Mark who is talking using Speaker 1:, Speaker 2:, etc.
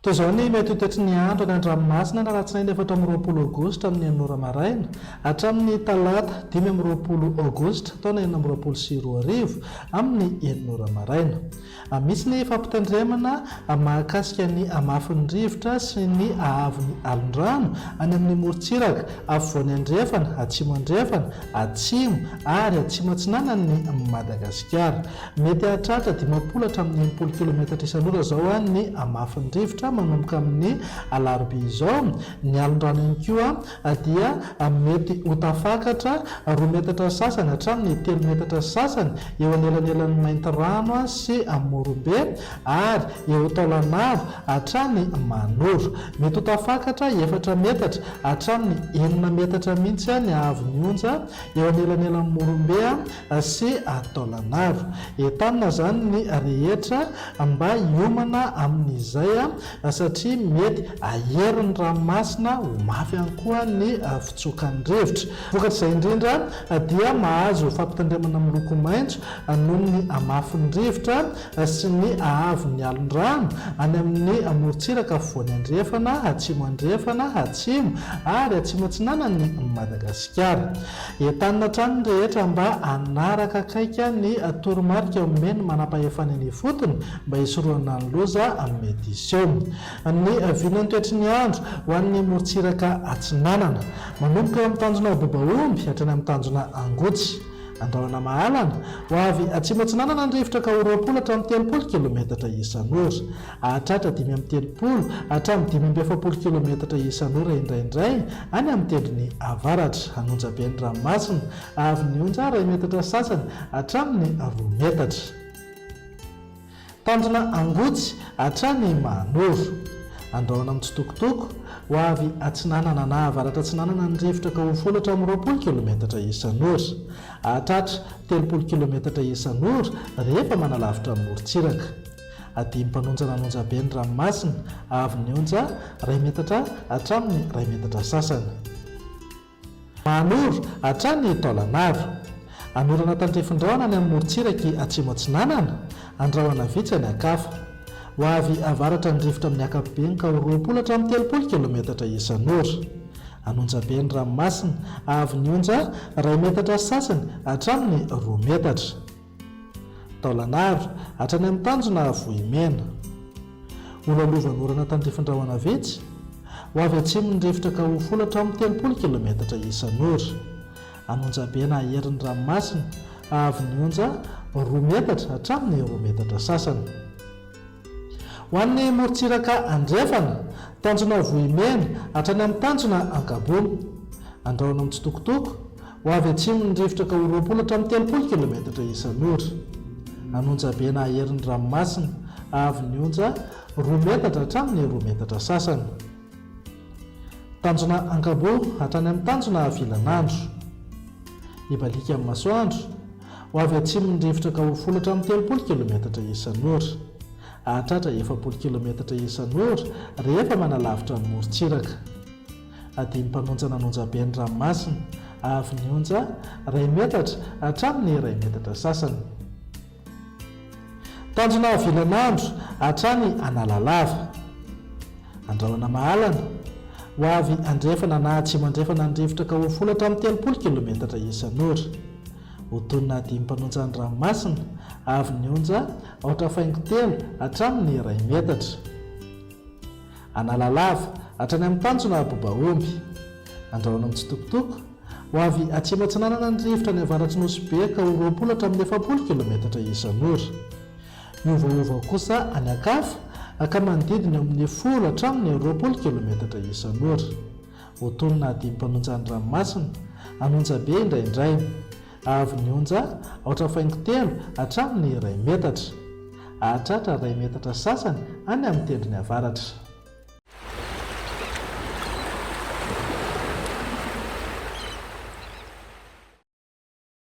Speaker 1: toy izao ny mety hotetry ny andro any an-dranomasina na alatsinainy 4 aogositra amin'ny enora maraina hatramin'ny talata 5 aogositra taona 2024 amin'ny enora maraina. Misy ny fampitandremana mahakasika ny amafin'ny rivotra sy ny ahavon'ny alondrano any amin'ny morontsiraka afovoany andrefana, atsimo andrefana, atsimo ary atsimo atsinanan'ny Madagasikara. Mety hahatratra 50 hatramin'ny 80 km isan'ora zao ny amafin'ny rivotra manomboka amin'ny alarobia izao. Ny alondrano ihany koa dia mety ho tafakatra 2 metatra sasany hatramin'ny 3 metatra sasany eo anelanelan'ny Maintirano sy Morombe ary eo Taolagnaro hatrany Manoro. Mety ho tafakatra 4 metatra hatramin'ny 9 metatra mihitsy ny ahavon'ny onja eo anelanelan'ny Morombe sy Taolagnaro. Entanina zany ny rehetra mba hiomana amin'izay satria mety aherin'ny ranomasina ho mafy ihany koa ny fitsokan'ny rivotra. Vokatr'izay indrindra dia mahazo fampitandremana miloko maitso noho ny amafin'ny rivotra sy ny ahavon'ny alondrano any amin'ny morontsiraka afovoany andrefana, atsimo andrefana, atsimo ary atsimo atsinanan'ny Madagasikara. Entanina hatrany ny rehetra mba hanaraka akaika ny toromarika omeny manam-pahefana ny fotony mba hisorohana ny loza mety iseho. Ny vinan'ny toetry ny andro ho an'ny morontsiraka atsinanana manomboka amin'ny tanjona Bobaomby hatrany amin'ny tanjona Angotsy. Andrahona Mahalana ho avy atsimo atsinanana ny rivotra ka 20 hatramin'ny 30 km isan'ora, hahatratra 5 amin'ny 30 hatramin'ny 5 km isan'ora indraindray any amin'ny tendrony avaratra. Anonjaben'ny ranomasina avy ny onja 2 metatra sasany hatramin'ny 2 metatra. Tanjona Angotsy hatrany Manoro. Andrahona amin'ny Tsitokotoko ho avy atsinanana na avaratra atsinanana ny rivotra ka 10 hatramin'ny 20 km isan'ora, hahatratra 30 km isan'ora rehefa manalavitra ny morontsiraka. Adimy mpanonjana anonjaben'ny ranomasina avy ny onja 2 metatra hatramin'ny 2 metatra sasany. Manoro hatrany Taolagnaro. Anorana tandrefin-drahona any amin'ny morontsiraka atsimo atsinanana andrahona vitsy any akafa ho avy avaratra ny rivotra amin'ny ankapobeny ka 20 hatramin'ny 30 km isan'ora. Anonjaben'ny ranomasina avy ny onja 2 metatra sasany hatramin'ny 2 metatra. Taolagnaro hatrany amin'ny tanjona Vohimena. Olalovan'ny orana tandrefin-drahona vitsy ho avy atsimo ny rivotra ka 10 hatramin'ny 30 km isan'ora. Anonjabena aherin'ny ranomasina avy ny onja 2 metatra hatramin'ny 2 metatra sasany. Ho an'ny morontsiraka andrefana tanjona Vohimena hatrany amin'ny tanjona Ankabony. Andrahona amin'ny Tsitokotoko ho avy atsimo ny rivotra ka 20 hatramin'ny 30 km isan'ora. Anonjabena aherin'ny ranomasina avy ny onja 2 metatra hatramin'ny 2 metatra sasany. Tanjona Ankabo hatrany amin'ny tanjona Vilanandro. Ibalika amin'ny masoandro ho avy atsimo ny rivotra ka 10 hatramin'ny 30 km isan'ora, hahatratra 70 km isan'ora rehefa manalavitra ny morontsiraka. Adimy mpanonjana anonjaben'ny ranomasina avy ny onja 2 metatra hatramin'ny 2 metatra sasany. Tanjona Vilanandro hatrany Analalava. Andrahona Mahalana ho avy andrefana na atsimo andrefana ny rivotra ka 10 hatramin'ny 30 km isan'ora. Hotonina adimy mpanonjana ranomasina avy ny onja 3.3 hatramin'ny 2 metatra. Analalava hatrany amin'ny tanjona Bobaomby. Andrahona amin'ny Tsitokotoko ho avy atsimo atsinanana ny rivotra ny avaratr'i Nosy ka 20 hatramin'ny 70 km isan'ora. Miovaova kosa any akafa ka manodidina amin'ny 10 hatramin'ny 20 km isan'ora. Hotonina adimy mpanonjana ranomasina anonjabe indraindray avy ny onja 3.3 hatramin'ny 2 metatra, hahatratra 2 metatra sasany any amin'ny tendrony avaratra.